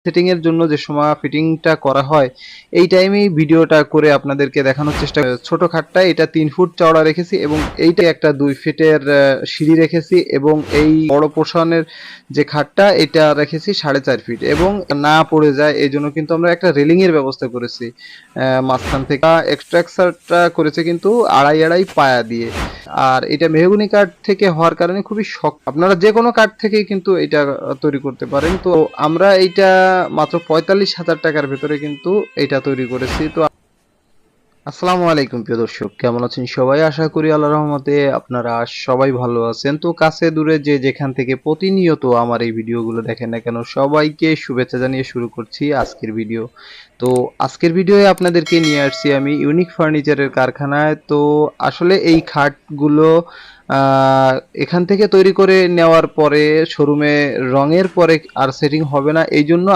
Setting এর জন্য যে সময় ফিটিংটা করা হয় এই টাইমেই ভিডিওটা করে আপনাদেরকে দেখানোর চেষ্টা। ছোট খাটটা এটা 3 ফুট চওড়া রেখেছি এবং এইটা একটা 2 ফিটের সিঁড়ি রেখেছি এবং এই বড় পোর্শনের যে খাটটা এটা রেখেছি 4.5 ফিট এবং না পড়ে যায় এই জন্য কিন্তু আমরা একটা রেলিং এর ব্যবস্থা করেছি মাঝখান থেকে। এক্সট্রাকচারটা করেছে কিন্তু আড়াই পায়া দিয়ে। আর এটা মেহগনি কাঠ থেকে হওয়ার কারণে খুবই শক্ত। আপনারা যে কোনো কাঠ থেকেই কিন্তু এটা তৈরি করতে পারেন। তো আমরা এইটা মাত্র 45,000 টাকার ভেতরে কিন্তু এটা তৈরি করেছি। তো আসসালামু আলাইকুম প্রিয় দর্শক, কেমন আছেন সবাই? আশা করি আল্লাহর রহমতে আপনারা সবাই ভালো আছেন। তো কাছে দূরে যে যেখান থেকে প্রতিনিয়ত আমার এই ভিডিওগুলো দেখেন না কেন, সবাইকে শুভেচ্ছা জানিয়ে শুরু করছি আজকের ভিডিও। তো আজকের ভিডিওয়ে আপনাদেরকে নিয়ে আসছি আমি ইউনিক ফার্নিচারের কারখানায়। তো আসলে এই খাটগুলো এখান থেকে তৈরি করে নেওয়ার পরে শোরুমে রঙের পরে আর সেটিং হবে না, এই জন্য